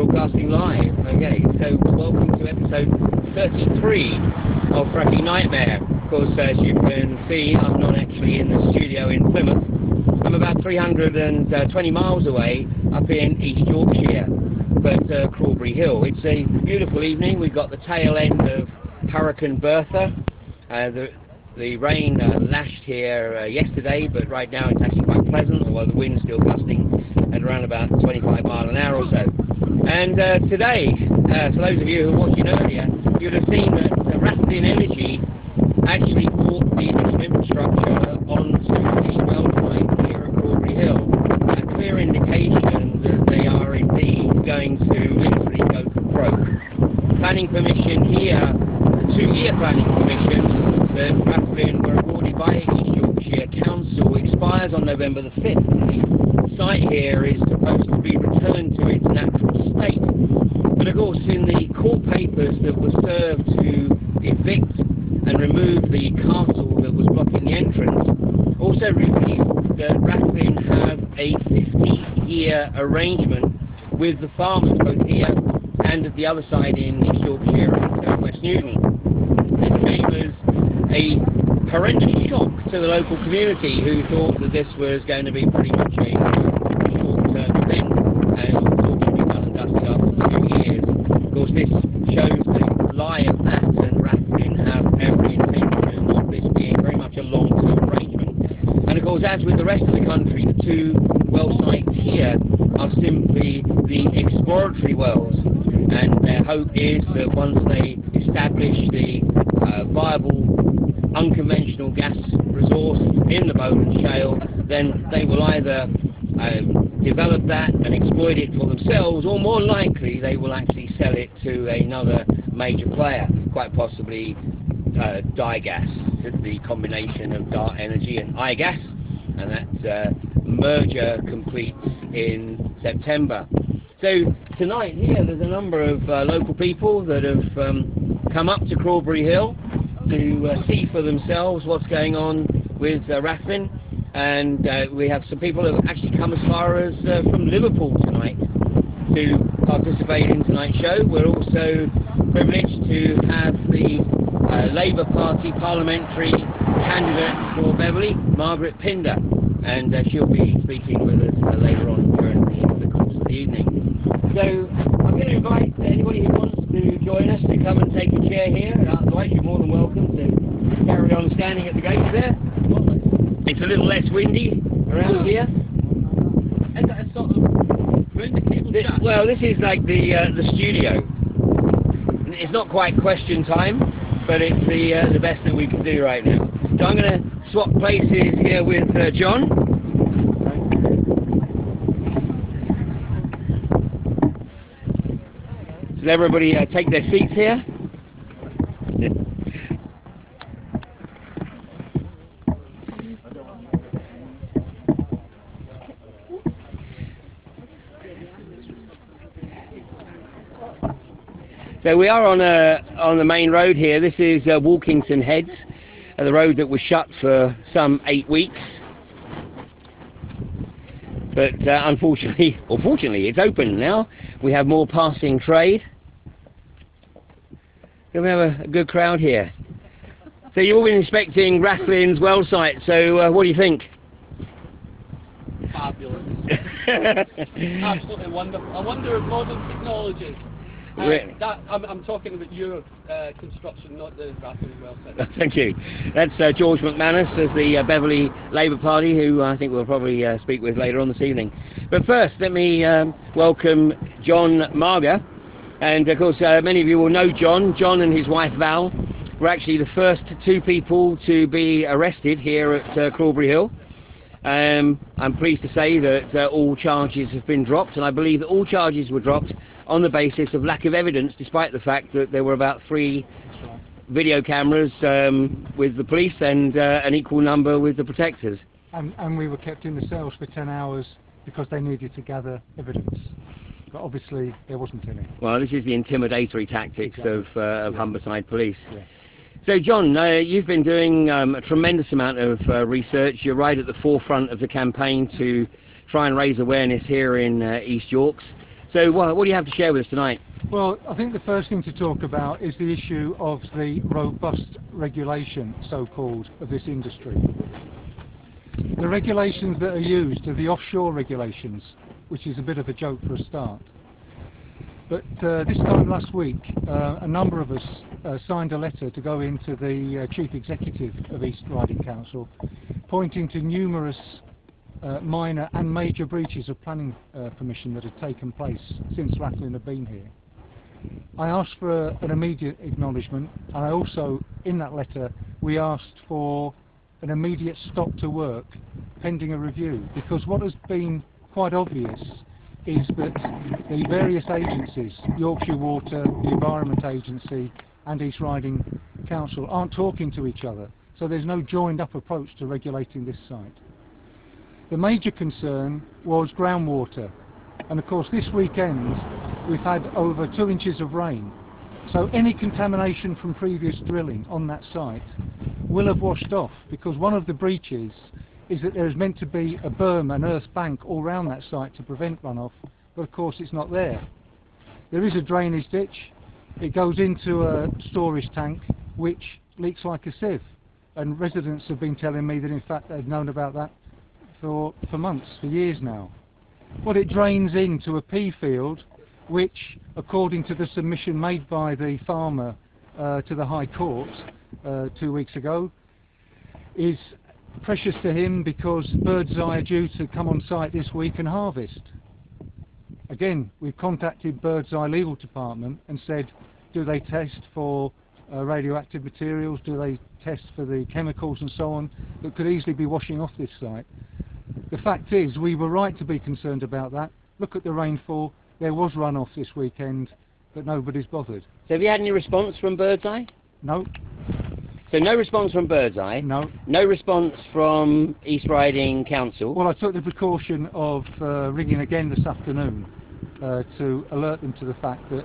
broadcasting live. Okay, so welcome to episode 33 of Fracking Nightmare. Of course, as you can see, I'm not actually in the studio in Plymouth. I'm about 320 miles away up in East Yorkshire, but Crawberry Hill. It's a beautiful evening. We've got the tail end of Hurricane Bertha. The rain lashed here yesterday, but right now it's actually quite pleasant, although the wind's still gusting at around about 25 miles an hour or so. And today, for those of you who were watching earlier, you'd have seen that Rathlin Energy actually brought the additional infrastructure onto the well site here at Crawberry Hill. A clear indication that they are indeed going to literally go broke. Planning permission here, the 2-year planning permission that Rathlin were awarded by East Yorkshire Council expires on November the 5th. The site here is supposed to be returned to its natural state. But of course, in the court papers that were served to evict and remove the castle that was blocking the entrance, also revealed that Rathlin have a 50-year arrangement with the farmers, both here and at the other side in East Yorkshire and West Newton. This came as a horrendous shock to the local community, who thought that this was going to be pretty much a short-term event and thought to be done and dusted after 2 years. Of course, this shows the lie of that, and Rathlin have every intention of this being very much a long-term arrangement. And of course, as with the rest of the country, the 2 well sites here are simply the exploratory wells, and their hope is that once they establish the viable unconventional gas resource in the Bowland Shale, then they will either develop that and exploit it for themselves, or more likely they will actually sell it to another major player, quite possibly Digas, the combination of Dart Energy and iGas, and that merger completes in September. So tonight here there's a number of local people that have come up to Crawberry Hill to see for themselves what's going on with Rathlin, and we have some people who have actually come as far as from Liverpool tonight to participate in tonight's show. We're also privileged to have the Labour Party parliamentary candidate for Beverley, Margaret Pinder, and she'll be speaking with us later on during the course of the evening. So I'm going to invite anybody who wants to join us to come and take a chair here. Otherwise, you're more than welcome to carry on standing at the gate there. It's a little less windy around here. Is that a sort of round the table chat? Well, this is like the studio. It's not quite question time, but it's the best that we can do right now. So I'm going to swap places here with John. Does everybody take their seats here? So we are on the main road here. This is Walkington Heads, the road that was shut for some 8 weeks. But unfortunately, or fortunately, it's open now. We have more passing trade. So we have a good crowd here. So you've all been inspecting Rathlin's well site, so what do you think? Fabulous. Absolutely wonderful. I wonder if modern technology. Really? I'm talking about your construction, not the Rathlin well site. Thank you. That's George McManus of the Beverley Labour Party, who I think we'll probably speak with later on this evening. But first, let me welcome John Marga. And of course, many of you will know John. John and his wife Val were actually the first 2 people to be arrested here at Crawberry Hill. I'm pleased to say that all charges have been dropped, and I believe that all charges were dropped on the basis of lack of evidence, despite the fact that there were about 3 video cameras with the police and an equal number with the protectors. And we were kept in the cells for 10 hours because they needed to gather evidence. But obviously there wasn't any. Well, this is the intimidatory tactics of Humberside Police. Yeah. So John, you've been doing a tremendous amount of research. You're right at the forefront of the campaign to try and raise awareness here in East Yorks. So what do you have to share with us tonight? Well, I think the first thing to talk about is the issue of the robust regulation, so-called, of this industry. The regulations that are used are the offshore regulations, which is a bit of a joke for a start. But this time last week, a number of us signed a letter to go into the Chief Executive of East Riding Council, pointing to numerous minor and major breaches of planning permission that had taken place since Rathlin had been here. I asked for an immediate acknowledgement, and I also, in that letter, we asked for an immediate stop to work pending a review, because what has been quite obvious is that the various agencies, Yorkshire Water, the Environment Agency and East Riding Council, aren't talking to each other, so there's no joined up approach to regulating this site. The major concern was groundwater, and of course this weekend we've had over 2 inches of rain, so any contamination from previous drilling on that site will have washed off, because one of the breaches is that there is meant to be a berm, an earth bank all around that site to prevent runoff, but of course it's not there. There is a drainage ditch, it goes into a storage tank which leaks like a sieve, and residents have been telling me that in fact they've known about that for months, for years now. Well, it drains into a pea field which, according to the submission made by the farmer to the High Court 2 weeks ago, is precious to him because birds' eye are due to come on site this week and harvest. Again, we've contacted Birds Eye Legal Department and said, do they test for radioactive materials, do they test for the chemicals and so on that could easily be washing off this site? The fact is, we were right to be concerned about that. Look at the rainfall, there was runoff this weekend, but nobody's bothered. So have you had any response from Birds Eye? No. So no response from Birds Eye? No. No response from East Riding Council? Well, I took the precaution of ringing again this afternoon to alert them to the fact that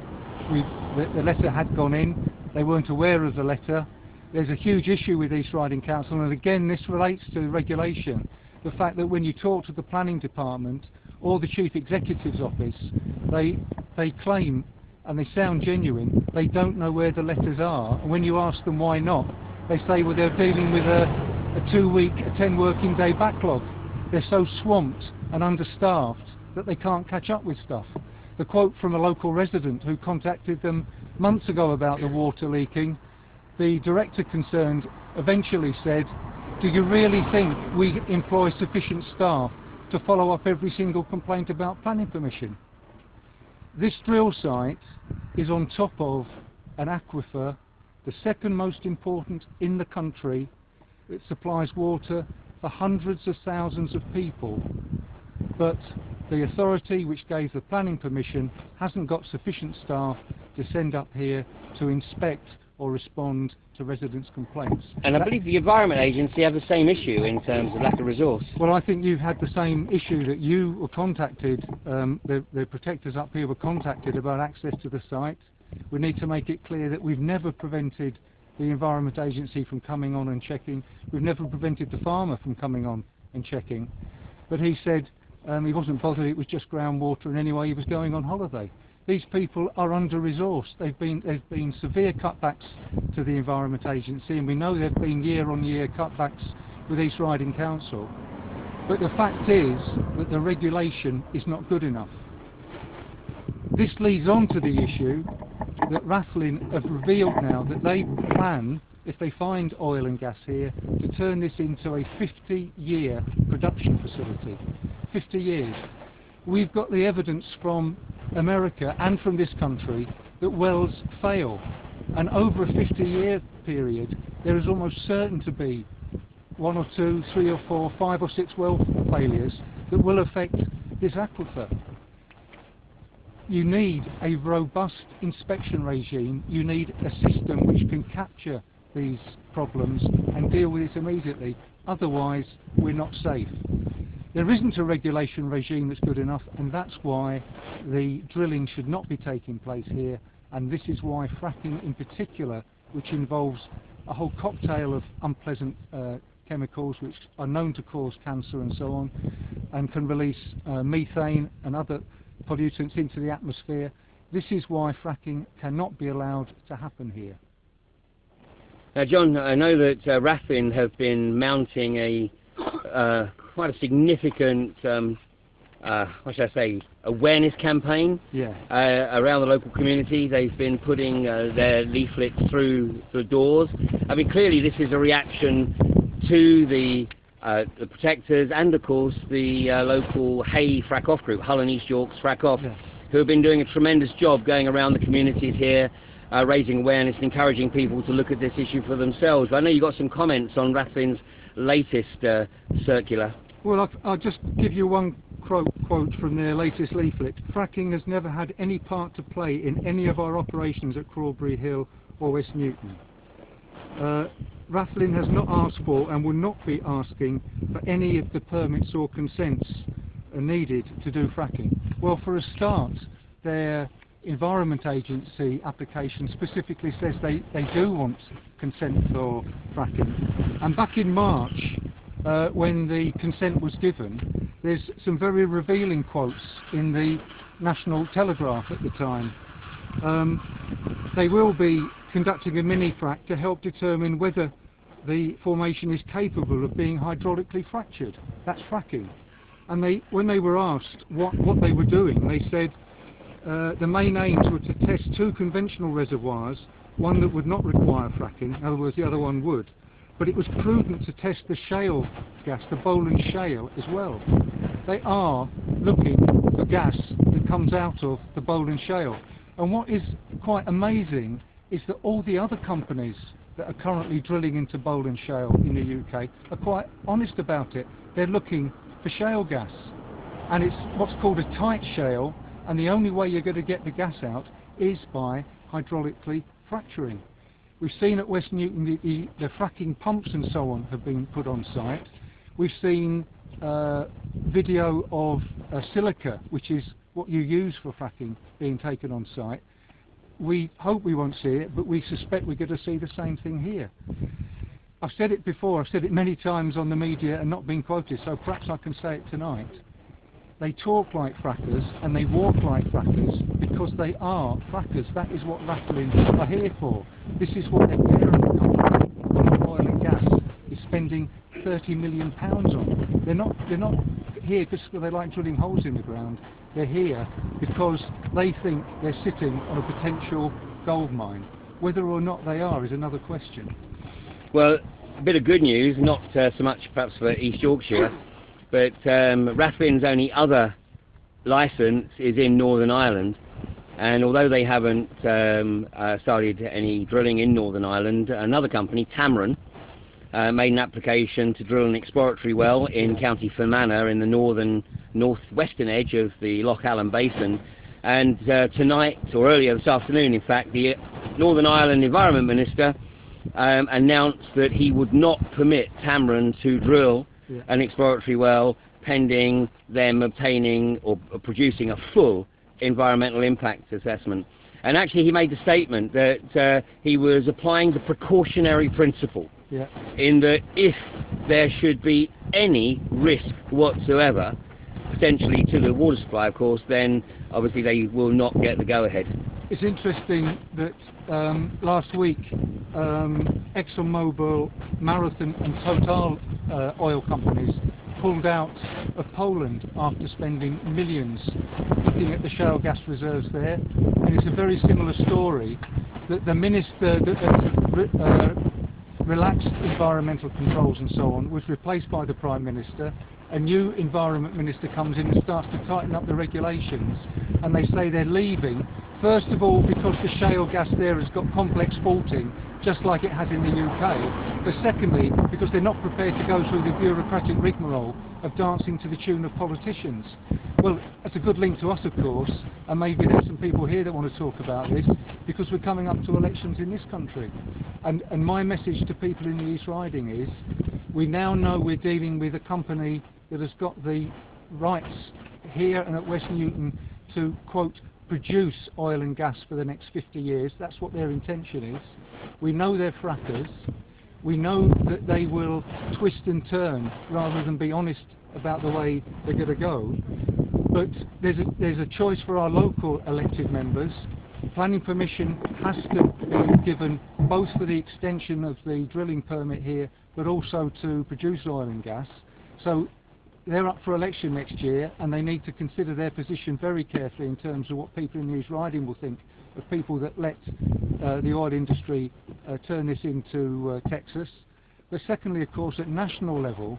the letter had gone in. They weren't aware of the letter. There's a huge issue with East Riding Council, and again this relates to regulation. The fact that when you talk to the planning department or the Chief Executive's office, they claim, and they sound genuine, they don't know where the letters are, and when you ask them why not, they say, well, they're dealing with a 2-week, a 10 working day backlog. They're so swamped and understaffed that they can't catch up with stuff. The quote from a local resident who contacted them months ago about the water leaking, the director concerned eventually said, do you really think we employ sufficient staff to follow up every single complaint about planning permission? This drill site is on top of an aquifer, the second most important in the country. It supplies water for hundreds of thousands of people, but the authority which gave the planning permission hasn't got sufficient staff to send up here to inspect or respond to residents' complaints. And I believe the Environment Agency have the same issue in terms of lack of resource. Well, I think you've had the same issue, that you were contacted, the protectors up here were contacted about access to the site. We need to make it clear that we've never prevented the Environment Agency from coming on and checking. We've never prevented the farmer from coming on and checking. But he said he wasn't bothered, it was just groundwater, and anyway he was going on holiday. These people are under-resourced. There've been severe cutbacks to the Environment Agency, and we know there have been year-on-year cutbacks with East Riding Council. But the fact is that the regulation is not good enough. This leads on to the issue that Rathlin have revealed now that they plan, if they find oil and gas here, to turn this into a 50-year production facility. 50 years. We've got the evidence from America and from this country that wells fail, and over a 50-year period there is almost certain to be 1 or 2, 3 or 4, 5 or 6 well failures that will affect this aquifer. You need a robust inspection regime, you need a system which can capture these problems and deal with it immediately, otherwise we're not safe. There isn't a regulation regime that's good enough, and that's why the drilling should not be taking place here, and this is why fracking in particular, which involves a whole cocktail of unpleasant chemicals which are known to cause cancer and so on, and can release methane and other pollutants into the atmosphere. This is why fracking cannot be allowed to happen here. Now, John, I know that Rathlin have been mounting a quite a significant, what should I say, awareness campaign around the local community. They've been putting their leaflets through the doors. I mean, clearly this is a reaction to the protectors and, of course, the local Hay Frack Off group, Hull and East York's Frack Off, who have been doing a tremendous job going around the communities here, raising awareness and encouraging people to look at this issue for themselves. But I know you got some comments on Rathlin's latest circular. Well, I'll just give you one quote from their latest leaflet. Fracking has never had any part to play in any of our operations at Crawberry Hill or West Newton. Rathlin has not asked for and will not be asking for any of the permits or consents needed to do fracking. Well, for a start, their Environment Agency application specifically says they do want consent for fracking. And back in March, when the consent was given, there's some very revealing quotes in the National Telegraph at the time. They will be conducting a mini-frack to help determine whether the formation is capable of being hydraulically fractured. That's fracking. And when they were asked what they were doing, they said the main aims were to test 2 conventional reservoirs, one that would not require fracking, in other words the other one would. But it was prudent to test the shale gas, the Boland Shale, as well. They are looking for gas that comes out of the Boland Shale. And what is quite amazing is that all the other companies that are currently drilling into Boland Shale in the UK are quite honest about it. They're looking for shale gas. And it's what's called a tight shale, and the only way you're going to get the gas out is by hydraulically fracturing. We've seen at West Newton the fracking pumps and so on have been put on site. We've seen video of silica, which is what you use for fracking, being taken on site. We hope we won't see it, but we suspect we're going to see the same thing here. I've said it before, I've said it many times on the media and not been quoted, so perhaps I can say it tonight. They talk like frackers and they walk like frackers because they are frackers. That is what Rathlin are here for. This is what their parent company, oil and gas, is spending £30 million on. They're not here because they like drilling holes in the ground. They're here because they think they're sitting on a potential gold mine. Whether or not they are is another question. Well, a bit of good news, not so much perhaps for East Yorkshire, but Rathlin's only other licence is in Northern Ireland, and although they haven't started any drilling in Northern Ireland, another company, Tamron, made an application to drill an exploratory well in County Fermanagh in the northwestern edge of the Loch Allen Basin. And tonight, or earlier this afternoon in fact, the Northern Ireland Environment Minister announced that he would not permit Tamron to drill an exploratory well pending them obtaining or producing a full environmental impact assessment. And actually he made the statement that he was applying the precautionary principle, in that if there should be any risk whatsoever, potentially to the water supply of course, then obviously they will not get the go-ahead. It's interesting that last week ExxonMobil, Marathon and Total oil companies pulled out of Poland after spending millions looking at the shale gas reserves there. And it's a very similar story that the minister that relaxed environmental controls and so on was replaced by the Prime Minister. A new Environment Minister comes in and starts to tighten up the regulations, and they say they're leaving, first of all because the shale gas there has got complex faulting, just like it has in the UK, but secondly because they're not prepared to go through the bureaucratic rigmarole of dancing to the tune of politicians. Well, that's a good link to us of course, and maybe there's some people here that want to talk about this, because we're coming up to elections in this country. And my message to people in the East Riding is, we now know we're dealing with a company that has got the rights here and at West Newton to, quote, produce oil and gas for the next 50 years. That's what their intention is. We know they're frackers. We know that they will twist and turn rather than be honest about the way they're going to go. But there's a choice for our local elected members. Planning permission has to be given both for the extension of the drilling permit here, but also to produce oil and gas. So they're up for election next year, and they need to consider their position very carefully in terms of what people in East Riding will think of people that let the oil industry turn this into Texas. But secondly, of course, at national level,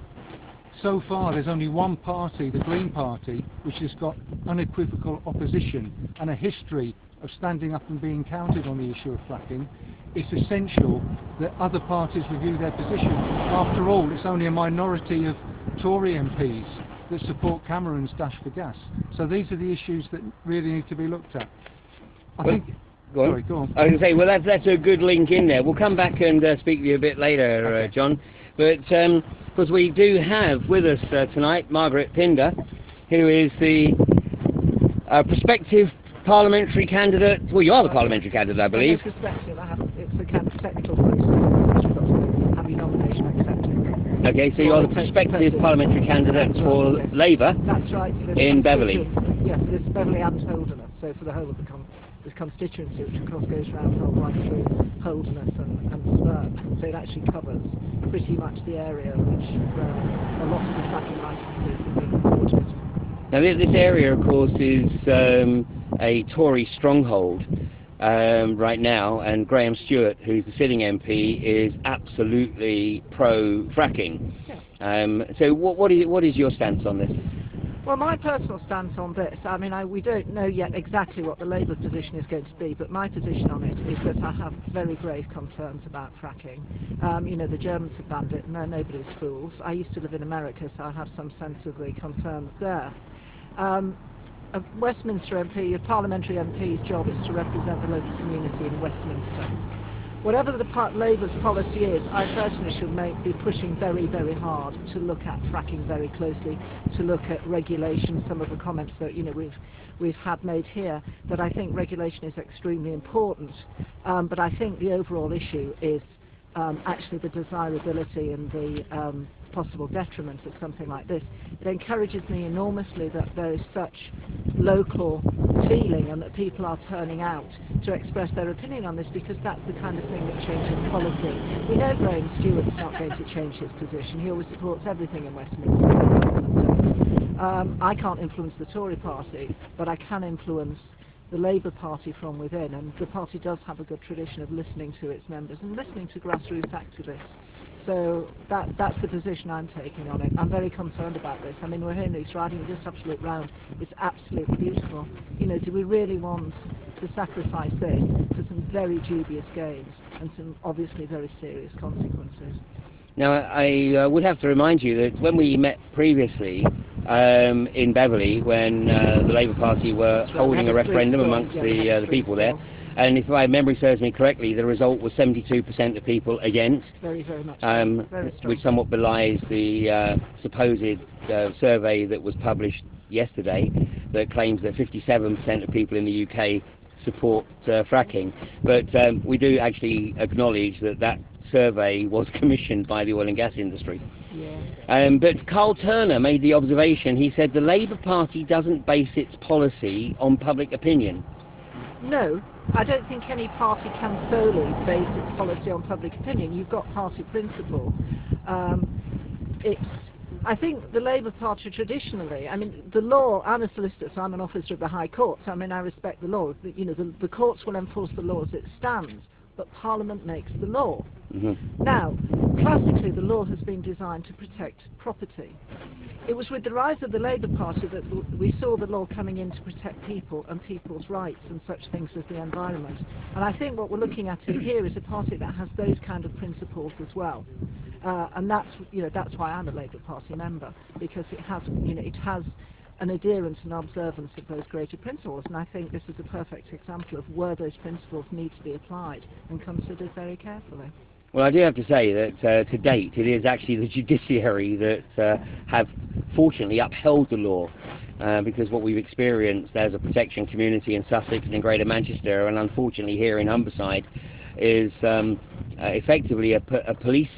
so far there's only one party, the Green Party, which has got unequivocal opposition and a history of standing up and being counted on the issue of fracking. It's essential that other parties review their position. After all, it's only a minority of Tory MPs that support Cameron's dash for gas. So these are the issues that really need to be looked at. Go on. I was going to say, well, that's a good link in there. We'll come back and speak to you a bit later, okay. John. But because we do have with us tonight Margaret Pinder, who is the prospective parliamentary candidate. Well, you are the parliamentary candidate, I believe. No, it's a kind of technical process. You've got to have your nomination accepted. Okay, so you are the prospective parliamentary candidate for yes. Labour. That's right. In Beverley. Yes, it's Beverley and Holderness. So for the whole of this constituency, which of course goes round right through Holderness and Spurn. So it actually covers pretty much the area which a lot of the fracking licences have been awarded. Now this area, of course, is a Tory stronghold right now, and Graham Stewart, who's the sitting MP, is absolutely pro-fracking. Yeah. So what is your stance on this? Well, my personal stance on this, I mean, we don't know yet exactly what the Labour position is going to be, but my position on it is that I have very grave concerns about fracking. You know, the Germans have banned it, and nobody's fools. I used to live in America, so I have some sense of the concerns there. A Westminster MP, a parliamentary MP's job is to represent the local community in Westminster. Whatever the Labour's policy is, I personally should be pushing very, very hard to look at fracking very closely, to look at regulation. Some of the comments that we've had made here, that I think regulation is extremely important. But I think the overall issue is actually the desirability and the possible detriment of something like this. It encourages me enormously that there is such local feeling and that people are turning out to express their opinion on this, because that's the kind of thing that changes policy. We know Graham Stewart's not going to change his position. He always supports everything in Westminster. I can't influence the Tory party, but I can influence the Labour Party from within, and the party does have a good tradition of listening to its members and listening to grassroots activists. So that's the position I'm taking on it. I'm very concerned about this. I mean, we're here in East Riding, we just have to look round. It's absolutely beautiful. You know, do we really want to sacrifice this for some very dubious gains and some obviously very serious consequences? Now, I would have to remind you that when we met previously in Beverley, when the Labour Party were holding a referendum amongst the people there, and if my memory serves me correctly, the result was 72% of people against, very much, which somewhat belies the supposed survey that was published yesterday that claims that 57% of people in the UK support fracking. But we do actually acknowledge that survey was commissioned by the oil and gas industry. Yeah. But Carl Turner made the observation. He said the Labour Party doesn't base its policy on public opinion. No, I don't think any party can solely base its policy on public opinion. You've got party principle. I think the Labour Party traditionally, I mean, the law, I'm a solicitor, so I'm an officer of the High Court, so I mean, I respect the law. You know, the courts will enforce the law as it stands, but Parliament makes the law. Mm-hmm. Now, classically, the law has been designed to protect property. It was with the rise of the Labour Party that we saw the law coming in to protect people and people's rights and such things as the environment. And I think what we're looking at here is a party that has those kind of principles as well. And that's why I'm a Labour Party member, because it has an adherence and observance of those greater principles, and I think this is a perfect example of where those principles need to be applied and considered very carefully. Well, I do have to say that to date it is actually the judiciary that have fortunately upheld the law, because what we've experienced as a protection community in Sussex and in Greater Manchester, and unfortunately here in Humberside, is effectively a police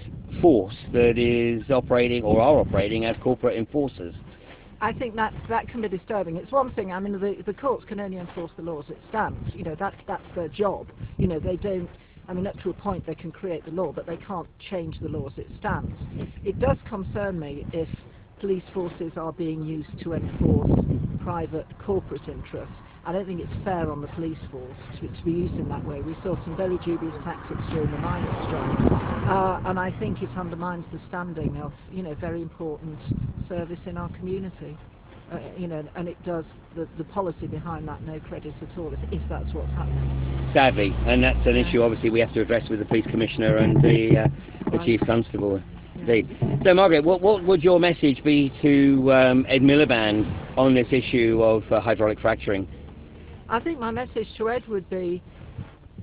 force that is operating or are operating as corporate enforcers. I think that can be disturbing. It's one thing. I mean, the courts can only enforce the laws it stands. You know, that's their job. You know, they don't. I mean, up to a point they can create the law, but they can't change the law as it stands. It does concern me if police forces are being used to enforce private corporate interests. I don't think it's fair on the police force to be used in that way. We saw some very dubious tactics during the miners' strike, and I think it undermines the standing of, you know, very important service in our community. You know, and it does the policy behind that no credit at all if that's what's happening. Sadly, and that's an issue obviously we have to address with the police commissioner and the chief constable. Indeed. So Margaret, what would your message be to Ed Miliband on this issue of hydraulic fracturing? I think my message to Ed would be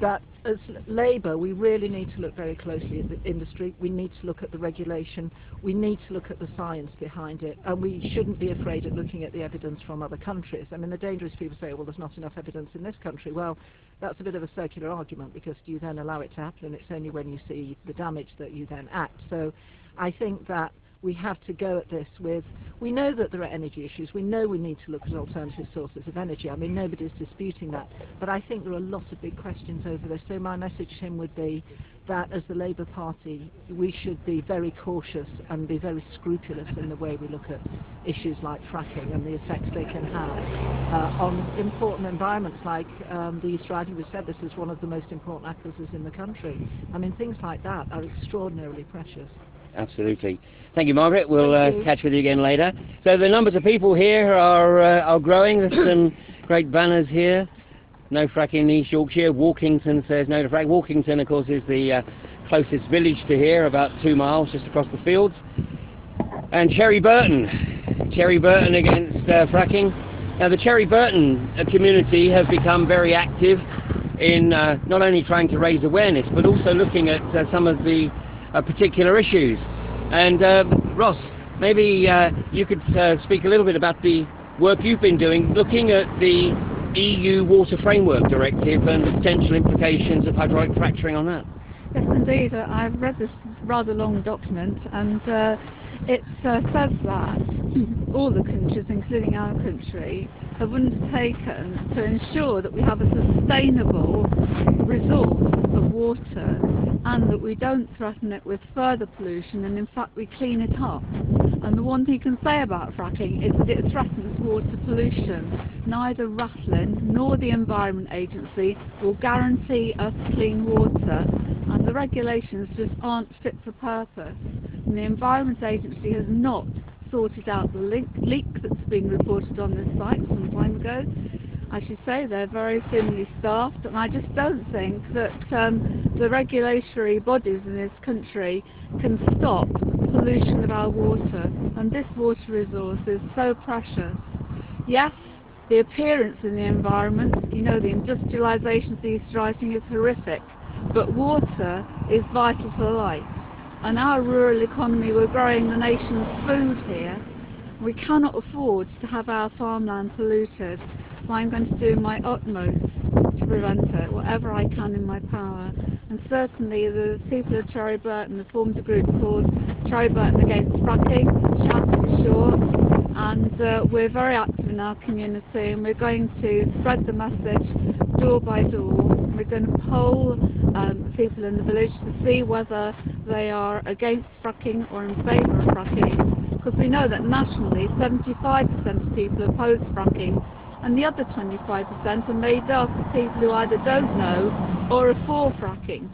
that as Labour we really need to look very closely at the industry, we need to look at the regulation, we need to look at the science behind it, and we shouldn't be afraid of looking at the evidence from other countries. I mean, the dangerous people say, well, there's not enough evidence in this country. Well, that's a bit of a circular argument, because do you then allow it to happen, and it's only when you see the damage that you then act. So I think that we have to go at this with, we know that there are energy issues, we know we need to look at alternative sources of energy, I mean nobody's disputing that, but I think there are lots of big questions over this. So my message to him would be that as the Labour Party we should be very cautious and be very scrupulous in the way we look at issues like fracking and the effects they can have on important environments like the East Riding. We said this is one of the most important aquifers in the country. I mean, things like that are extraordinarily precious. Absolutely. Thank you, Margaret. We'll catch with you again later. So the numbers of people here are growing. There's some great banners here. No fracking in East Yorkshire. Walkington says no to frack. Walkington, of course, is the closest village to here, about 2 miles just across the fields. And Cherry Burton against fracking. Now the Cherry Burton community have become very active in not only trying to raise awareness, but also looking at some of the particular issues. And Ross, maybe you could speak a little bit about the work you've been doing looking at the EU Water Framework Directive and the potential implications of hydraulic fracturing on that. Yes, indeed. I've read this rather long document, and it says that all the countries, including our country, have undertaken to ensure that we have a sustainable resource of water, and that we don't threaten it with further pollution, and in fact we clean it up. And the one thing you can say about fracking is that it threatens water pollution. Neither Rathlin nor the Environment Agency will guarantee us clean water, and the regulations just aren't fit for purpose. And the Environment Agency has not sorted out the leak that's been reported on this site some time ago. I should say they're very thinly staffed, and I just don't think that the regulatory bodies in this country can stop pollution of our water, and this water resource is so precious. Yes, the appearance in the environment, you know, the industrialisation of the East Riding is horrific, but water is vital for life. And our rural economy, we're growing the nation's food here. We cannot afford to have our farmland polluted. So I'm going to do my utmost to prevent it, whatever I can in my power. And certainly the people of Cherry Burton have formed a group called Cherry Burton Against Fracking, shout to be sure. And we're very active in our community, and we're going to spread the message door by door. We're going to poll people in the village to see whether they are against fracking or in favour of fracking, because we know that nationally 75% of people oppose fracking, and the other 25% are made up of people who either don't know or are for fracking.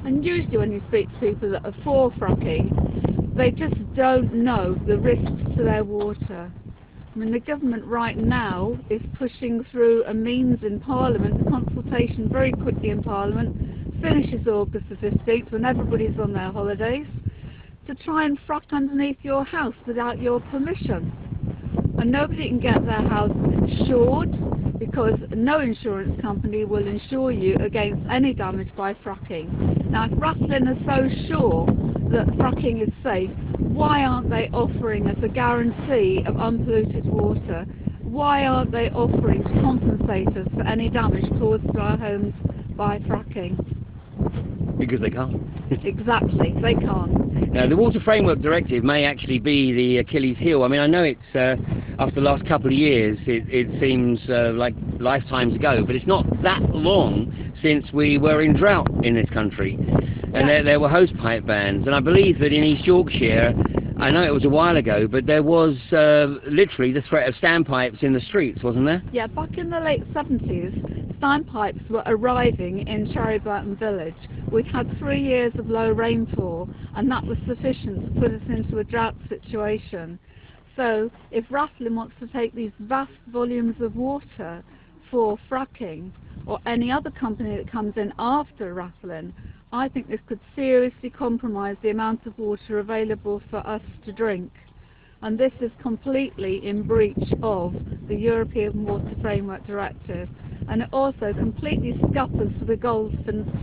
And usually when you speak to people that are for fracking, they just don't know the risks to their water. I mean, the government right now is pushing through a means in Parliament, consultation very quickly in Parliament, finishes August the 15th when everybody's on their holidays, to try and frack underneath your house without your permission. And nobody can get their house insured, because no insurance company will insure you against any damage by fracking. Now, if Rathlin are so sure that fracking is safe, why aren't they offering us a guarantee of unpolluted water? Why aren't they offering to compensate us for any damage caused to our homes by fracking? Because they can't. Exactly, they can't. Now, the Water Framework Directive may actually be the Achilles heel. I mean, I know it's, after the last couple of years, it seems like lifetimes ago, but it's not that long since we were in drought in this country. And there were hose pipe bans. And I believe that in East Yorkshire, I know it was a while ago, but there was literally the threat of standpipes in the streets, wasn't there? Yeah, back in the late 70s, standpipes were arriving in Cherryburton village. We'd had 3 years of low rainfall, and that was sufficient to put us into a drought situation. So, if Rathlin wants to take these vast volumes of water for fracking, or any other company that comes in after Rathlin, I think this could seriously compromise the amount of water available for us to drink. And this is completely in breach of the European Water Framework Directive. And it also completely scuppers the goals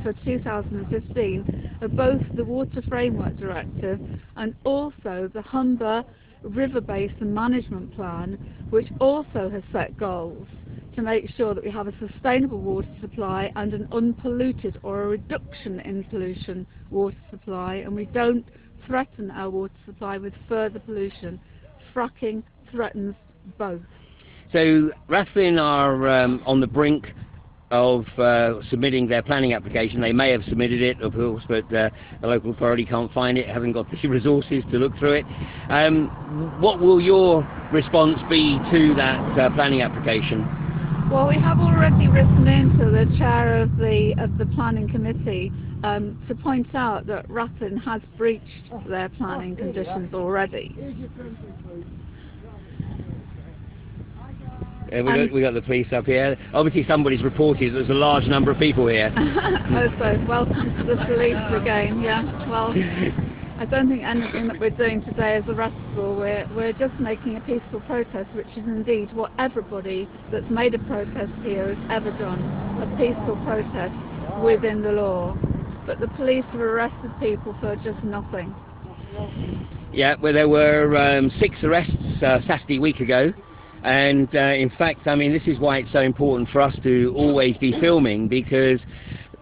for 2015 of both the Water Framework Directive and also the Humber River Basin Management Plan, which also has set goals to make sure that we have a sustainable water supply and an unpolluted or a reduction in pollution water supply, and we don't threaten our water supply with further pollution. Fracking threatens both. So Rathlin are on the brink of submitting their planning application. They may have submitted it, of course, but the local authority can't find it, haven't got the resources to look through it. What will your response be to that planning application? Well, we have already written into the chair of the planning committee to point out that Rathlin has breached their planning conditions already. We got the police up here. Obviously somebody's reported there's a large number of people here. Also, welcome to the police again. Yeah, well, I don't think anything that we're doing today is arrestable. We're just making a peaceful protest, which is indeed what everybody that's made a protest here has ever done, a peaceful protest within the law. But the police have arrested people for just nothing. Yeah, well, there were 6 arrests Saturday week ago. And in fact, I mean, this is why it's so important for us to always be filming, because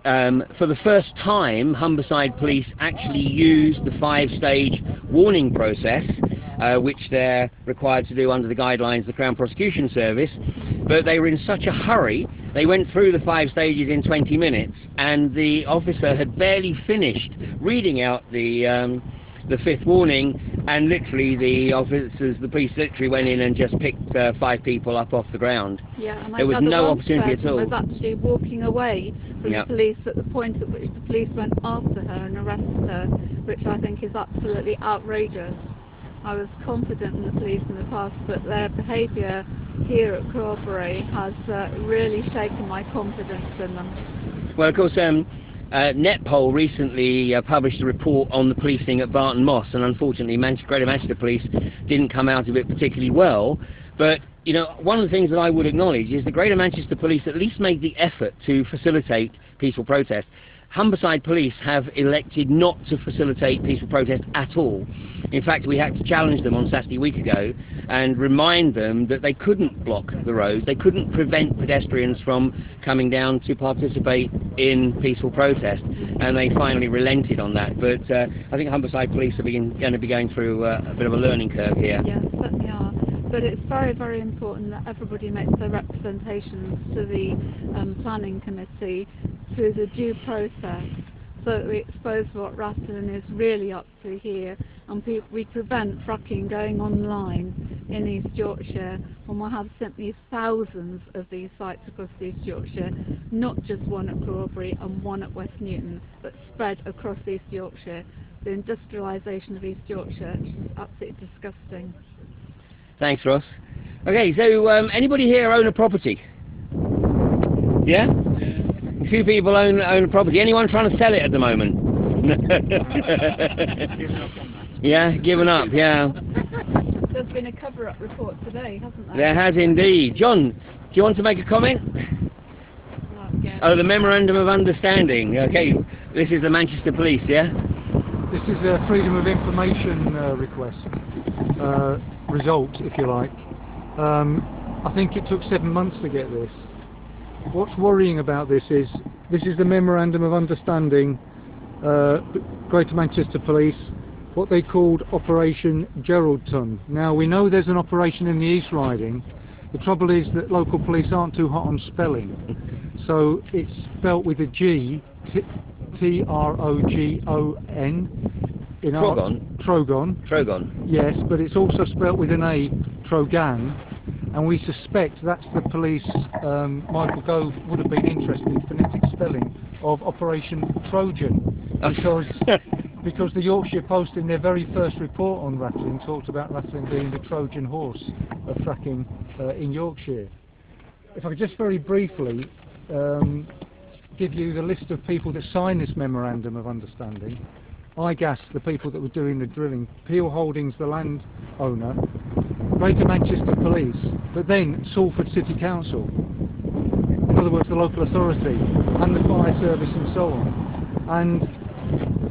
for the first time, Humberside Police actually used the 5-stage warning process, which they're required to do under the guidelines of the Crown Prosecution Service. But they were in such a hurry, they went through the 5 stages in 20 minutes, and the officer had barely finished reading out the 5th warning, and literally the police literally went in and just picked 5 people up off the ground. Yeah, and there was no opportunity at all. Was actually walking away from the police at the point at which the police went after her and arrested her, which I think is absolutely outrageous. I was confident in the police in the past, but their behaviour here at Crawberry has really shaken my confidence in them. Well, of course, Netpol recently published a report on the policing at Barton Moss, and unfortunately Greater Manchester Police didn't come out of it particularly well. But you know, one of the things that I would acknowledge is the Greater Manchester Police at least made the effort to facilitate peaceful protest. Humberside Police have elected not to facilitate peaceful protest at all. In fact, we had to challenge them on Saturday week ago and remind them that they couldn't block the roads, they couldn't prevent pedestrians from coming down to participate in peaceful protest, and they finally relented on that. But I think Humberside Police are going to be going through a bit of a learning curve here. Yes, certainly are. But it's very, very important that everybody makes their representations to the planning committee through the due process, so that we expose what Rathlin is really up to here, and we prevent fracking going online in East Yorkshire, and we'll have simply thousands of these sites across East Yorkshire, not just one at Crawberry and one at West Newton, but spread across East Yorkshire. The industrialisation of East Yorkshire is absolutely disgusting. Thanks, Ross. Okay, so anybody here own a property? Yeah? A few people own a property. Anyone trying to sell it at the moment? Yeah, given up, yeah. There's been a cover-up report today, hasn't there? There has indeed. John, do you want to make a comment? Oh, the Memorandum of Understanding. Okay, this is the Manchester Police, yeah? This is a Freedom of Information request. Result, if you like. I think it took 7 months to get this. What's worrying about this is the Memorandum of Understanding Greater Manchester Police, what they called Operation Geraldton. Now we know there's an operation in the East Riding. The trouble is that local police aren't too hot on spelling, so it's spelt with a G, Trogon. Trogon. Yes, but it's also spelt with an A, Trogan, and we suspect that's the police. Michael Gove would have been interested in phonetic spelling of Operation Trojan, because the Yorkshire Post in their very first report on Rathlin talked about Rathlin being the Trojan horse of fracking in Yorkshire. If I could just very briefly give you the list of people that signed this memorandum of understanding. IGAS, the people that were doing the drilling, Peel Holdings, the land owner, Greater Manchester Police, but then Salford City Council, in other words the local authority, and the fire service and so on. And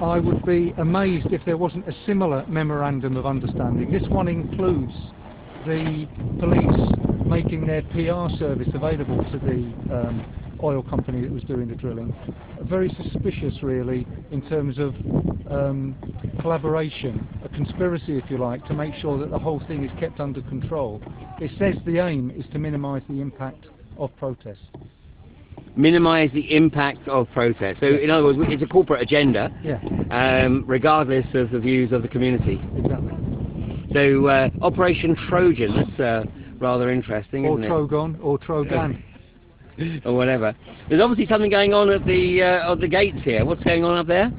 I would be amazed if there wasn't a similar memorandum of understanding. This one includes the police making their PR service available to the oil company that was doing the drilling. Very suspicious really in terms of collaboration, a conspiracy if you like, to make sure that the whole thing is kept under control. It says the aim is to minimise the impact of protest. Minimise the impact of protest. So in other words, it's a corporate agenda, regardless of the views of the community. Exactly. So Operation Trojan, that's rather interesting, isn't it? Or Trogon, or Trogan. Or whatever. There's obviously something going on at the gates here. What's going on up there?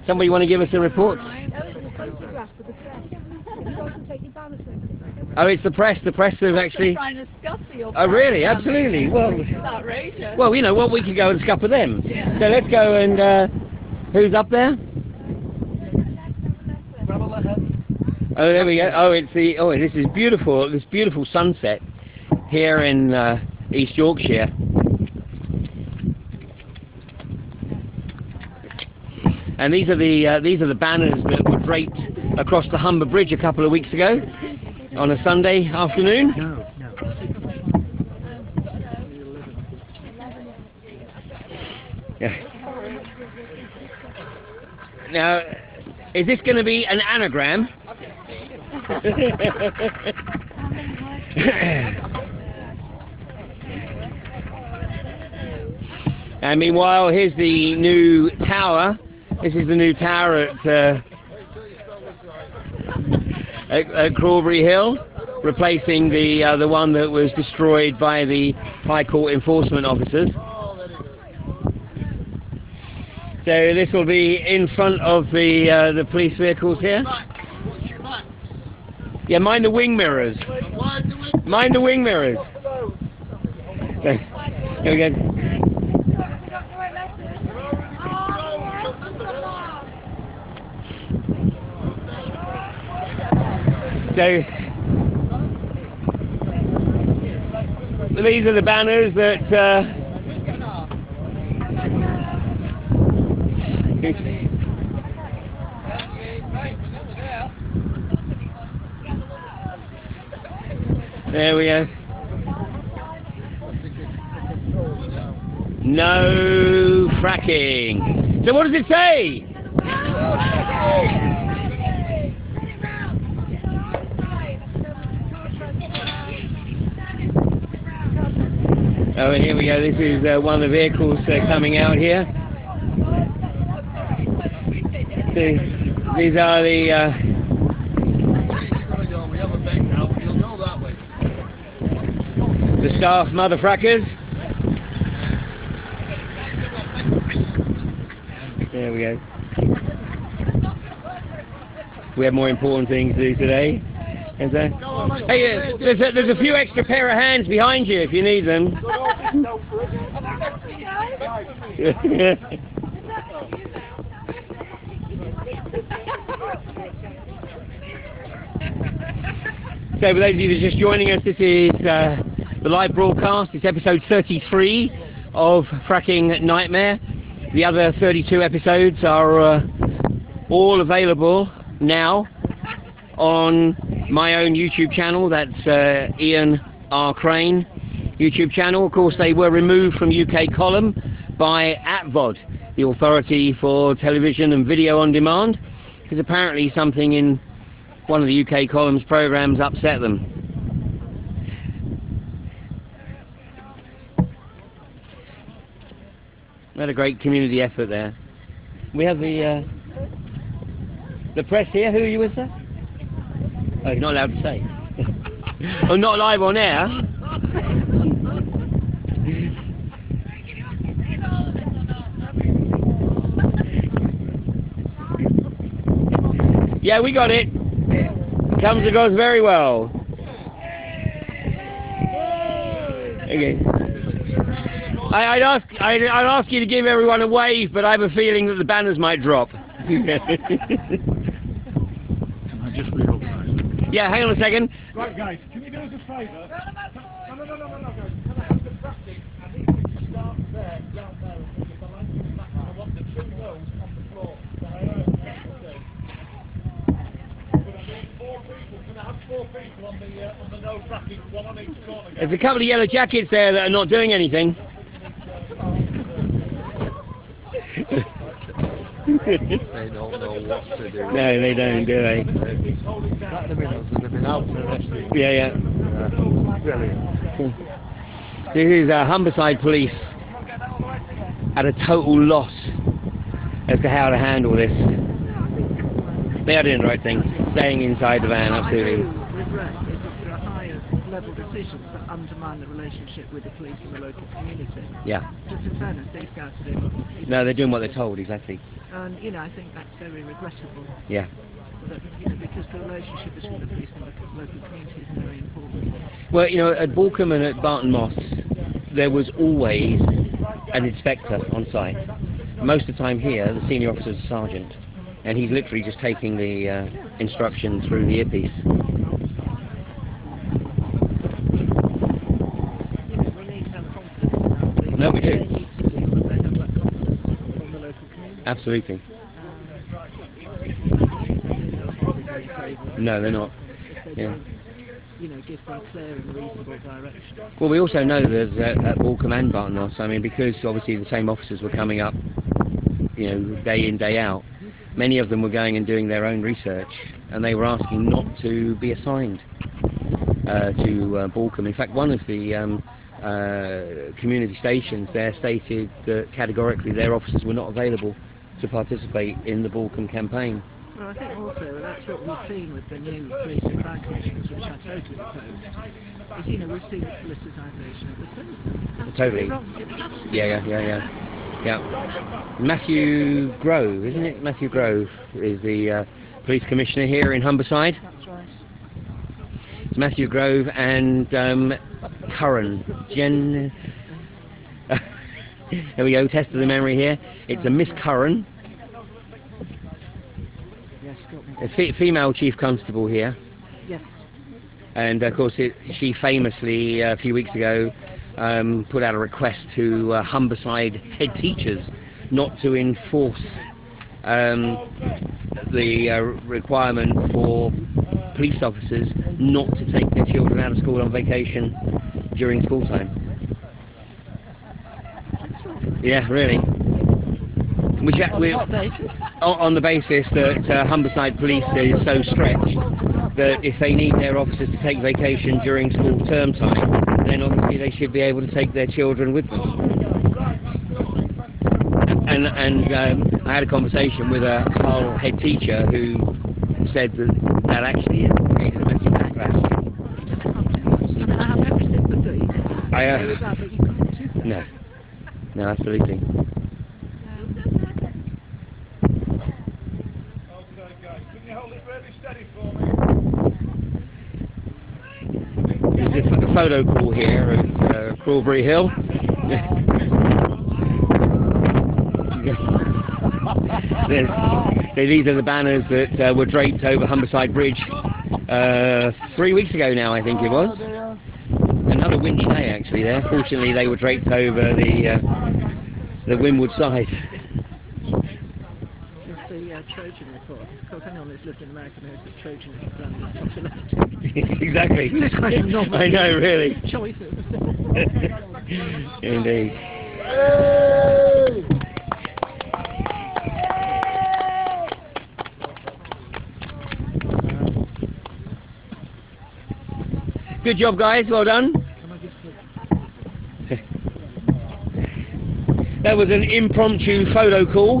Somebody want to give us a report? Oh, it's the press. The press have actually. Oh, really? Absolutely. Well, outrageous. Well, you know what? We could go and scupper them. Yeah. So let's go and. Who's up there? Oh, there we go. Oh, it's the. Oh, this is beautiful. This beautiful sunset here in East Yorkshire. And these are the banners that were draped across the Humber Bridge a couple of weeks ago on a Sunday afternoon. No. Yeah. Now, is this going to be an anagram? And meanwhile, here's the new tower. This is the new tower at Crawberry Hill, replacing the one that was destroyed by the High Court enforcement officers. So this will be in front of the police vehicles here. Yeah, mind the wing mirrors. Mind the wing mirrors. So, here we go. So these are the banners that there we go. No fracking. So what does it say? Oh, and here we go. This is one of the vehicles coming out here. These are the staff mother frackers. There we go. We have more important things to do today. Is there? Hey, there's a few extra pair of hands behind you if you need them. So for those of you that are just joining us, this is the live broadcast. It's episode 33 of Fracking Nightmare. The other 32 episodes are all available now on my own YouTube channel. That's Ian R. Crane YouTube channel. Of course, they were removed from UK Column by AppVod. the Authority for Television and Video on Demand, because apparently something in one of the UK columns programmes upset them. We had a great community effort there. We have the press here. Who are you with, sir? Oh, you're not allowed to say. Oh, not live on air. Yeah, we got it. Comes and goes very well. Okay. I'd ask you to give everyone a wave, but I have a feeling that the banners might drop. Can I just reorganise? Yeah, hang on a second. Right, guys, can you do us a favour? No, guys. Can I have the Fracking? I need you to start there, down there, and put the line back. I want the two rows on the floor. So I know what to do. But I need 4 people. Can I have 4 people on the no Fracking, one on each corner? There's a couple of yellow jackets there that are not doing anything. They don't know what to do. No, they don't, do they? They've been out for the rest of the Yeah, yeah. Brilliant. This is Humberside Police at a total loss as to how to handle this. They are doing the right thing, staying inside the van, absolutely. Regret is that there are higher level decisions that undermine the relationship with the police and the local community. Yeah. Just in fairness, these guys are doing what No, they're doing what they're told, exactly. and I think that's very regrettable. Yeah. That, because the relationship between the police and the local community is very important. Well, at Balcombe and at Barton Moss, there was always an inspector on site. Most of the time here, the senior officer's a sergeant, and he's literally just taking the instruction through the earpiece. We need to have confidence. No, we do. They need to feel that they have that confidence from the local community. Absolutely. No, they're not. If they Yeah. don't, give them clear and reasonable direction. Well, we also know that at Balcombe and Barton Moss, I mean, because obviously the same officers were coming up, day in, day out, many of them were going and doing their own research, and they were asking not to be assigned to Balcombe. In fact, one of the community stations there stated that categorically their officers were not available to participate in the Balcombe campaign. Well, I think also that's what we've seen with the new police and crime commissioners, which I totally oppose. Is, we've seen the politicisation of the police. Totally. Yeah. Matthew Grove, isn't it? Matthew Grove is the police commissioner here in Humberside. That's right. It's Matthew Grove and Curran. There we go, test of the memory here. It's a Miss Curran. Yes, got me. A female chief constable here, Yes. and of course she famously a few weeks ago put out a request to Humberside head teachers not to enforce the requirement for police officers not to take their children out of school on vacation during school time. Yeah, really. Which on the basis that Humberside Police is so stretched that if they need their officers to take vacation during school term time, then obviously they should be able to take their children with them. And I had a conversation with a Hull head teacher who said that actually created a massive backlash. I have every sympathy. No, absolutely. There's a photo call here of Crawberry Hill. These are the banners that were draped over Humberside Bridge 3 weeks ago now, I think it was. Another windy day actually there. Fortunately they were draped over the windward side. It's the Trojan report. Of course, anyone who's lived in America knows that Trojan is a brand of popularity. Exactly. I know, really. Choices. Indeed. Good job, guys. Well done. That was an impromptu photo call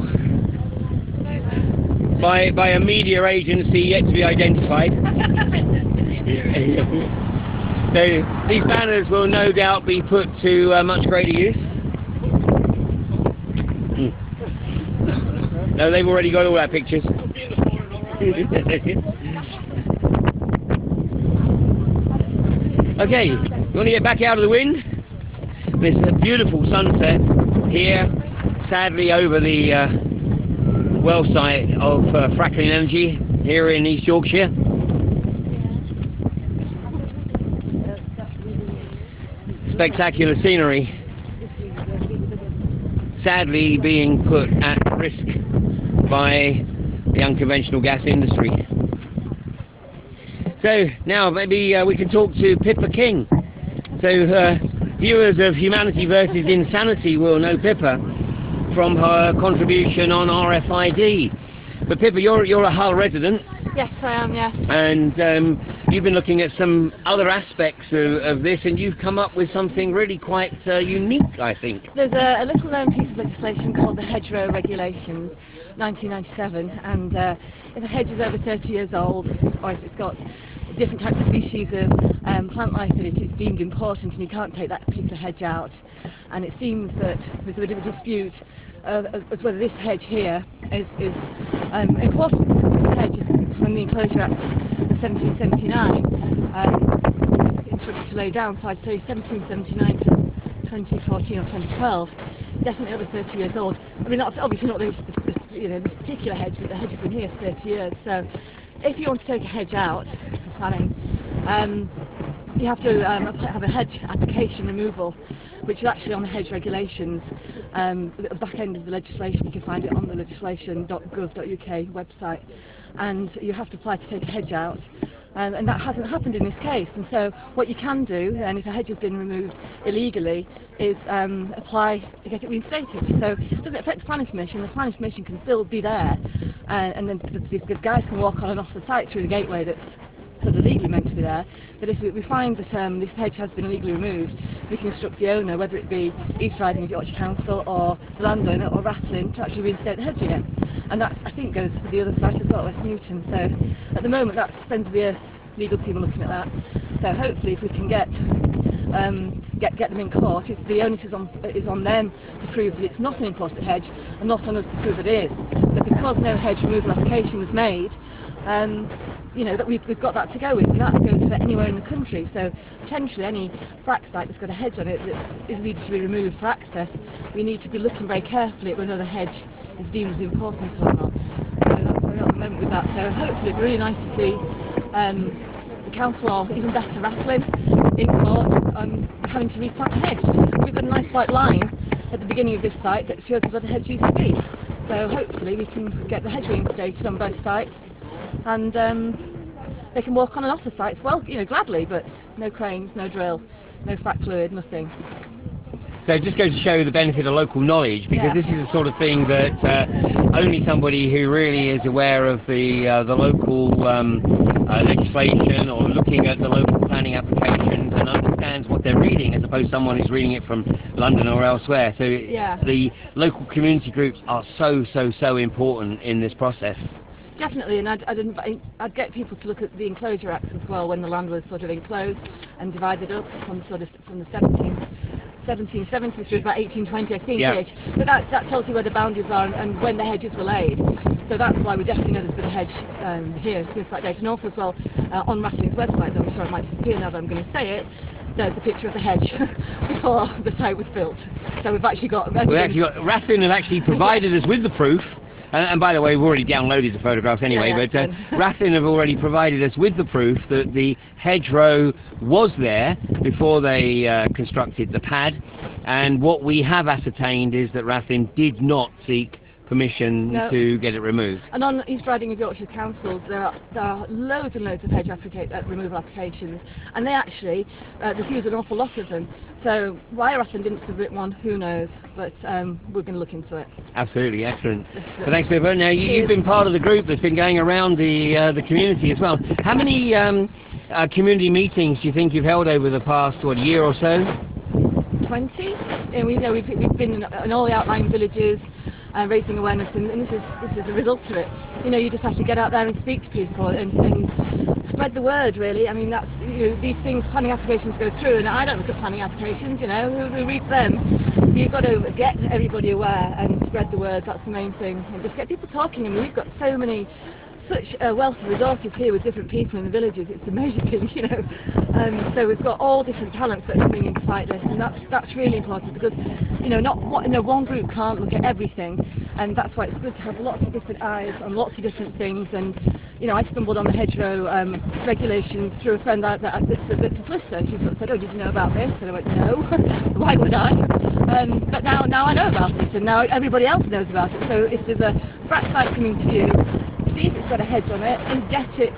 by a media agency yet to be identified. So these banners will no doubt be put to much greater use. No, they've already got all our pictures. Okay, we want to get back out of the wind. There's a beautiful sunset here, sadly over the well site of Fracking Energy here in East Yorkshire. Spectacular scenery, sadly being put at risk by the unconventional gas industry. So now maybe we can talk to Pippa King. So viewers of Humanity versus Insanity will know Pippa from her contribution on RFID. But Pippa, you're a Hull resident. Yes, I am, yes. And you've been looking at some other aspects of this, and you've come up with something really quite unique, I think. There's a little known piece of legislation called the Hedgerow Regulations, 1997, and if a hedge is over 30 years old, or if it's got different types of species of plant life that it is deemed important, and you can't take that particular hedge out. And it seems that there's a bit of a dispute as whether this hedge here is important. This hedge is from the Enclosure Act of 1779, instructed to lay down, so I'd say 1779 to 2014 or 2012, definitely over 30 years old. I mean, obviously not this particular hedge, but the hedge has been here 30 years. So if you want to take a hedge out for planning, you have to have a hedge application removal, which is actually on the hedge regulations. At the back end of the legislation, you can find it on the legislation.gov.uk website, and you have to apply to take a hedge out. And that hasn't happened in this case, and so what you can do, and if a hedge has been removed illegally, is apply to get it reinstated. So it doesn't affect the planning permission. The planning permission can still be there, and then the guys can walk on and off the site through the gateway that's sort of legally meant to be there. But if we find that this hedge has been illegally removed, we can instruct the owner, whether it be East Riding of Yorkshire Council or the landowner or Rathlin, to actually reinstate the hedge again. And that, I think, goes for the other site as well, West Newton. So at the moment, that's Friends of the Earth legal team are looking at that. So hopefully, if we can get them in court, the onus is on them to prove that it's not an important hedge, and not on us to prove it is. But because no hedge removal application was made, that we've got that to go with, and that goes for anywhere in the country. So potentially any frack site that's got a hedge on it that is needed to be removed for access, we need to be looking very carefully at whether the hedge is deemed as important or not. So that's where we're at the moment with that. So hopefully it'd be really nice to see the council, or even better Rathlin, in court having to replant the hedge. We've got a nice white line at the beginning of this site that shows where the hedge used to be. So hopefully we can get the hedge reinstated on both sites, and they can walk on and off the sites, well, gladly, but no cranes, no drill, no frack fluid, nothing. So it just goes to show the benefit of local knowledge, because this is the sort of thing that only somebody who really is aware of the local legislation, or looking at the local planning applications, and understands what they're reading, as opposed to someone who's reading it from London or elsewhere. So the local community groups are so important in this process. Definitely, and I'd get people to look at the Enclosure Act as well, when the land was sort of enclosed and divided up from the 1770s through about 1820, I think. Yeah. But that tells you where the boundaries are and when the hedges were laid. So that's why we definitely know there's been a hedge here since that date. And also as well, on Rathlin's website, though I'm sure it might disappear now that I'm going to say it, there's a picture of the hedge before the site was built. So we've actually got... Rathlin have actually provided us with the proof. And by the way, we've already downloaded the photographs anyway, but Rathlin have already provided us with the proof that the hedgerow was there before they constructed the pad, and what we have ascertained is that Rathlin did not seek permission to get it removed. And on East Riding of Yorkshire Council, there are loads and loads of hedge removal applications, and they actually refuse an awful lot of them. So why Rathlin didn't submit one, who knows, but we're going to look into it. Absolutely, excellent. So thanks, Pippa. Now, you've been part of the group that's been going around the community as well. How many community meetings do you think you've held over the past, year or so? 20, and we've been in all the outlying villages raising awareness, and this is the result of it. You just have to get out there and speak to people and spread the word, really. I mean, that's, these things, planning applications go through, and I don't look at planning applications, who reads them? You've got to get everybody aware and spread the word. That's the main thing, and just get people talking. I mean, we've got such a wealth of resources here with different people in the villages. It's amazing, so we've got all different talents that are coming in to fight this, and that's really important, because one group can't look at everything, and that's why it's good to have lots of different eyes on lots of different things. And I stumbled on the hedgerow regulations through a friend that's a solicitor. She sort of said, "Oh, did you know about this?" And I went, "No." Why would I? But now I know about it, and now everybody else knows about it. So if there's a frack site coming to you, see if it's got a hedge on it, and get it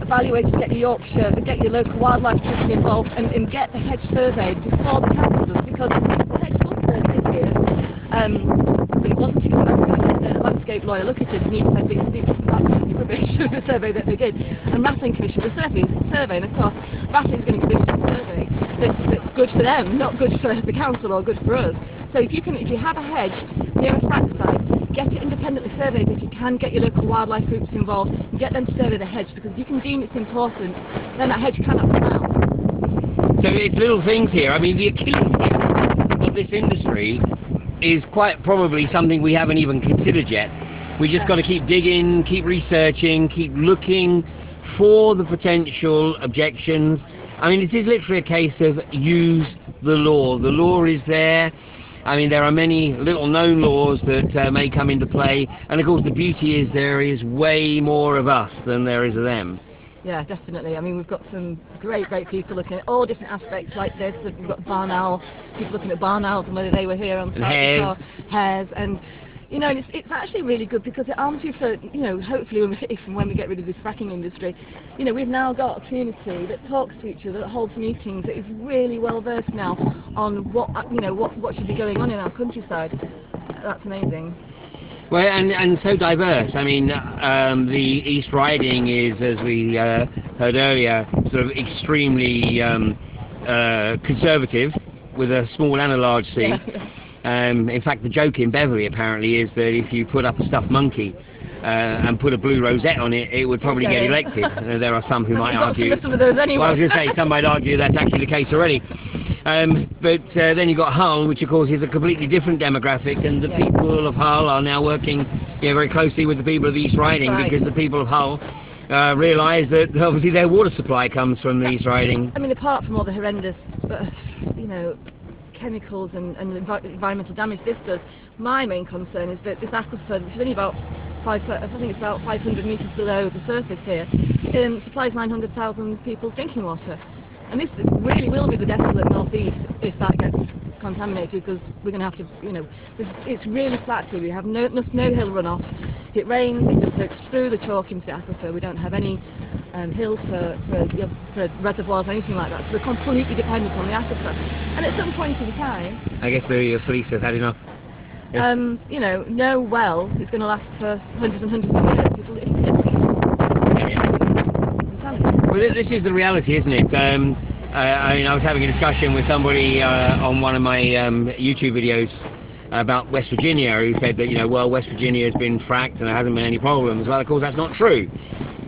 evaluated, get your local wildlife commission involved, and get the hedge surveyed before the council does, because the hedge was surveyed here, but it wasn't because a landscape lawyer looked at it and he said it's absolutely rubbish, the survey that they did. And Rathlin commissioned a survey, and of course Rathlin's going to commission a survey that's good for them, not good for the council or good for us. So if you have a hedge near a frack site, get it independently surveyed. If you can, get your local wildlife groups involved and get them to survey the hedge, because if you can deem it's important, then that hedge cannot come out. So it's little things here. I mean, the Achilles heel of this industry is quite probably something we haven't even considered yet. We just got to keep digging, keep researching, keep looking for the potential objections. I mean, it is literally a case of use the law. The law is there. I mean, there are many little known laws that may come into play, and of course the beauty is there is way more of us than there is of them. Yeah, definitely. I mean, we've got some great people looking at all different aspects like this. We've got barn owl, people looking at barn owls and whether they were here on site before, hares, and it's actually really good, because it arms you for, hopefully if and when we get rid of this fracking industry, we've now got a community that talks to each other, that holds meetings, that is really well versed now on what should be going on in our countryside. That's amazing. Well, and so diverse. I mean, the East Riding is, as we heard earlier, sort of extremely conservative, with a small and a large C. In fact, the joke in Beverley apparently is that if you put up a stuffed monkey and put a blue rosette on it, it would probably get elected. There are some who might argue. Some of those anyway. Well, I was going to say, some might argue that's actually the case already. But then you've got Hull, which of course is a completely different demographic, and the people of Hull are now working very closely with the people of the East Riding, because the people of Hull realise that obviously their water supply comes from the East Riding. I mean, apart from all the horrendous, chemicals and environmental damage this does, my main concern is that this aquifer, which is only about 500 metres below the surface here, supplies 900,000 people's drinking water. And this really will be the desolate northeast if that gets contaminated, because we're going to have to, it's really flat here. We have no hill runoff. If it rains, it just soaks through the chalk into the aquifer. We don't have any hills for reservoirs or anything like that. So we're completely dependent on the aquifer. And at some point in time, I guess the police have had enough. Yes. No well is going to last for hundreds and hundreds of years. Well, this is the reality, isn't it? I was having a discussion with somebody on one of my YouTube videos about West Virginia, who said that, West Virginia has been fracked and there hasn't been any problems. Well, of course, that's not true,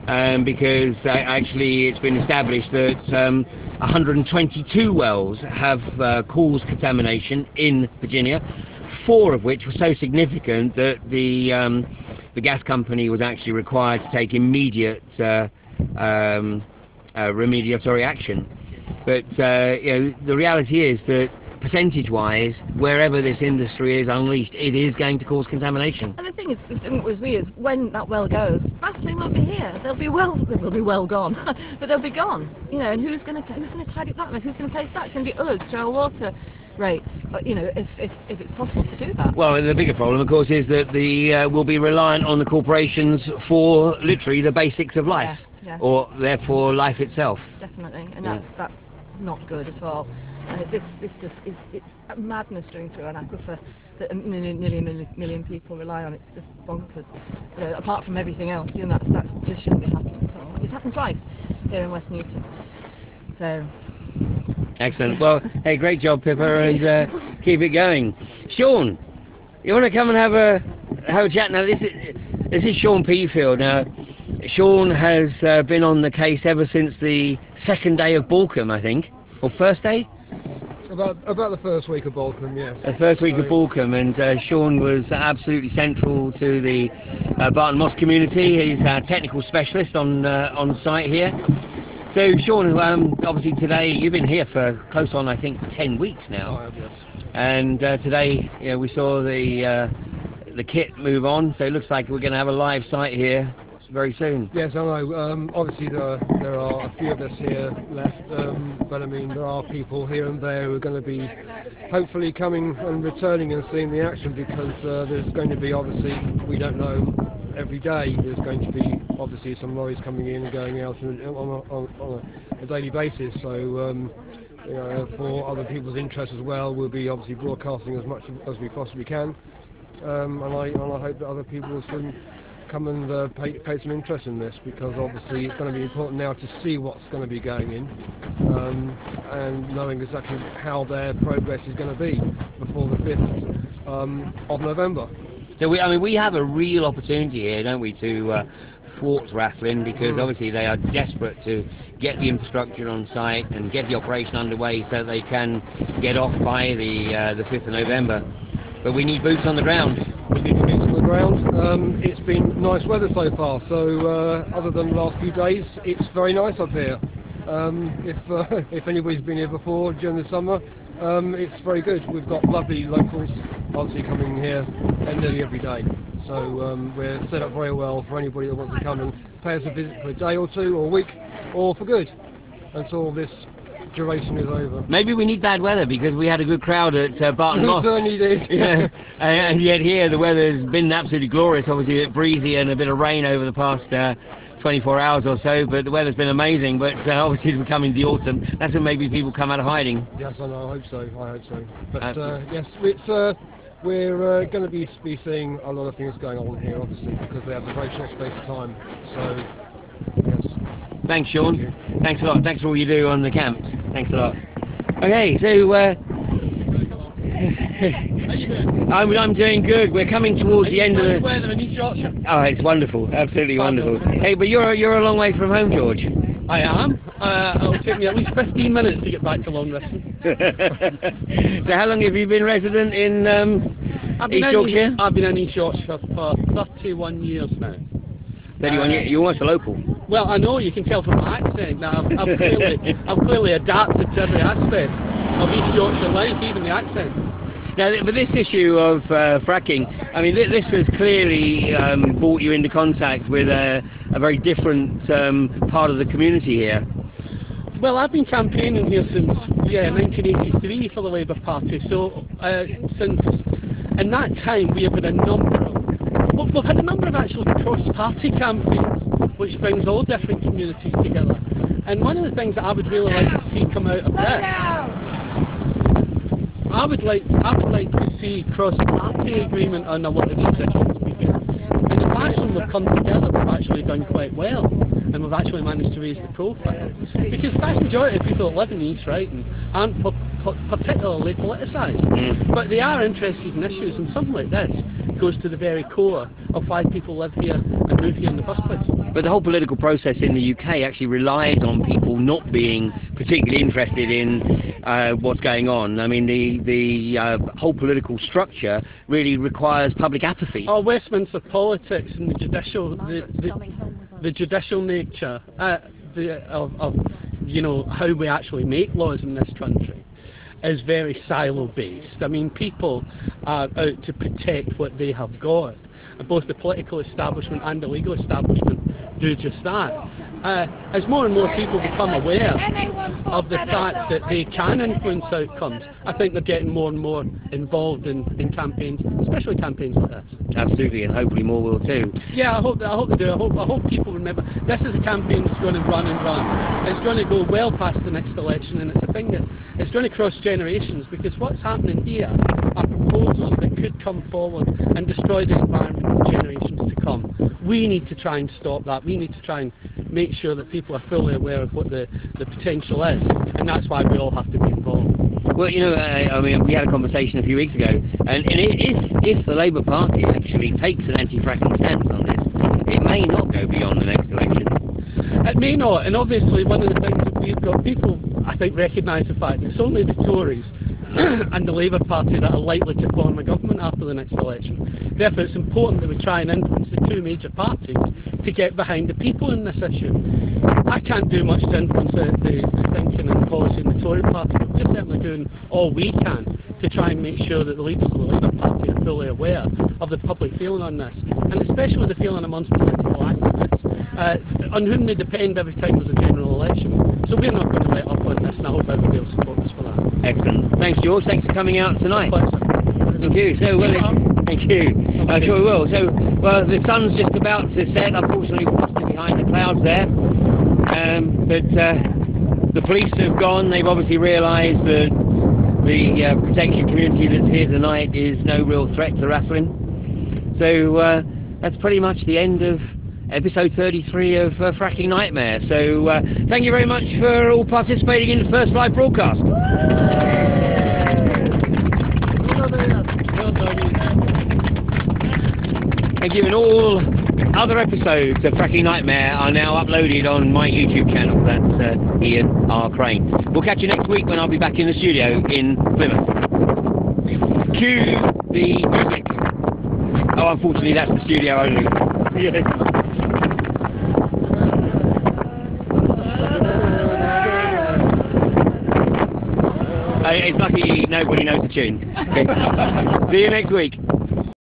because actually it's been established that 122 wells have caused contamination in Virginia, 4 of which were so significant that the gas company was actually required to take immediate remediatory action. But the reality is that percentage-wise, wherever this industry is unleashed, it is going to cause contamination. And the thing is, with me is, when that well goes, Rathlin won't be here. They'll be well gone, but they'll be gone. And who's going to tidy up that mess? Who's going to pay for that? It's going to be us through our water rates. But if it's possible to do that. Well, the bigger problem, of course, is that we'll be reliant on the corporations for literally the basics of life. Yeah. Or therefore life itself. Definitely, and that's not good at all. This just is, it's madness going through an aquifer that nearly a million people rely on. It's just bonkers. Apart from everything else, that shouldn't be happening at all. It's happened twice. here in West Newton. So. Excellent. Well, hey, great job, Pippa, and keep it going. Sean, you want to come and have a chat? Now, this is Sean Peafield. Now, Sean has been on the case ever since the second day of Balcombe, I think, or first day. About the first week of Balcombe, yes. The first week of Balcombe, and Sean was absolutely central to the Barton Moss community. He's our technical specialist on site here. So, Sean, obviously today you've been here for close on, I think, 10 weeks now. I have, yes. And today, we saw the kit move on. So it looks like we're going to have a live site here very soon. Yes, I know. Obviously, there are a few of us here left, but I mean, there are people here and there who are going to be hopefully coming and returning and seeing the action, because there's going to be, obviously, we don't know every day, there's going to be obviously some lorries coming in and going out on a daily basis. So for other people's interest as well, we'll be obviously broadcasting as much as we possibly can, and I hope that other people will come and pay some interest in this, because obviously it's going to be important now to see what's going to be going in, and knowing exactly how their progress is going to be before the 5th of November. So we have a real opportunity here, don't we, to thwart Rathlin, because obviously they are desperate to get the infrastructure on site and get the operation underway so they can get off by the 5th of November. But we need boots on the ground. We need boots on the ground. It's been nice weather so far, so other than the last few days, it's very nice up here. If anybody's been here before during the summer, it's very good. We've got lovely locals obviously coming here nearly every day. So we're set up very well for anybody that wants to come and pay us a visit for a day or two or a week, or for good, until this duration is over. Maybe we need bad weather, because we had a good crowd at Barton Moss. We certainly did. Yeah. And yet here the weather's been absolutely glorious. Obviously a bit breezy and a bit of rain over the past 24 hours or so, but the weather's been amazing. But obviously it's becoming the autumn. That's when maybe people come out of hiding. Yes, I know. I hope so. But yes, we're going to be seeing a lot of things going on here, obviously, because we have a very short space of time. So yes. Thanks, Sean. Thanks a lot. Thanks for all you do on the camp. Thanks a lot. Okay, so I'm doing good. We're coming towards the end of the weather in East Yorkshire. Oh, it's wonderful. Absolutely wonderful. Hey, but you're a long way from home, George. I am. It'll take me at least 15 minutes to get back to Longreston. So how long have you been resident in East Yorkshire? I've been in East Yorkshire for 31 years now. 31 years? You're almost a local. Well, I know, you can tell from my accent. Now, I've clearly adapted to every aspect of East Yorkshire life, even the accent. Now, but this issue of fracking, I mean, this has clearly brought you into contact with a very different part of the community here. Well, I've been campaigning here since 1983 for the Labour Party. So since in that time we've had a number of actually cross-party campaigns, which brings all different communities together. And one of the things that I would really like to see come out of this, I would like to see cross-party agreement on a lot of these issues. And in fact, when we've come together, we've actually done quite well, and we've actually managed to raise the profile. Because the vast majority of people that live in the East Riding aren't particularly politicised, but they are interested in issues, and something like this goes to the very core of why people live here and move here in the first place. But the whole political process in the UK actually relies on people not being particularly interested in what's going on. I mean, the whole political structure really requires public apathy. Oh, Westminster politics and the judicial nature of how we actually make laws in this country is very silo-based. I mean, people are out to protect what they have got. Both the political establishment and the legal establishment do just that. As more and more people become aware of the fact that they can influence outcomes, I think they're getting more and more involved in campaigns, especially campaigns like this. Absolutely, and hopefully more will too. Yeah, I hope they do. I hope people remember this is a campaign that's going to run and run. It's going to go well past the next election, and it's a thing that it's going to cross generations, because what's happening here are proposals that could come forward and destroy the environment for generations to come. We need to try and stop that. We need to try and make sure that people are fully aware of what the potential is, and that's why we all have to be involved. Well, you know, I mean, we had a conversation a few weeks ago, and if the Labour Party actually takes an anti-fracking stance on this, it may not go beyond the next election. It may not, and obviously one of the things that we've got, people I think recognise the fact that it's only the Tories and the Labour Party that are likely to form a government after the next election. Therefore it's important that we try and influence the two major parties to get behind the people in this issue. I can't do much to influence the thinking and policy in the Tory party, but we're certainly doing all we can to try and make sure that the leaders of the Labour Party are fully aware of the public feeling on this, and especially the feeling amongst political activists, on whom they depend every time there's a general election. So we're not going to let up on this, and I hope everybody will support us for that. Excellent. Thanks, George. Thanks for coming out tonight. Thank you. So, well, thank you. I'm sure we will. So, well, the sun's just about to set. Unfortunately, we're just behind the clouds there. But the police have gone. They've obviously realised that the protection community that's here tonight is no real threat to Rathlin. So that's pretty much the end of episode 33 of Fracking Nightmare. So thank you very much for all participating in the first live broadcast. Thank you, and all other episodes of Fracking Nightmare are now uploaded on my YouTube channel. That's Ian R. Crane. We'll catch you next week when I'll be back in the studio in Plymouth. Cue the music. Oh, unfortunately that's the studio only. Yeah. It's lucky nobody knows the tune. Okay. See you next week.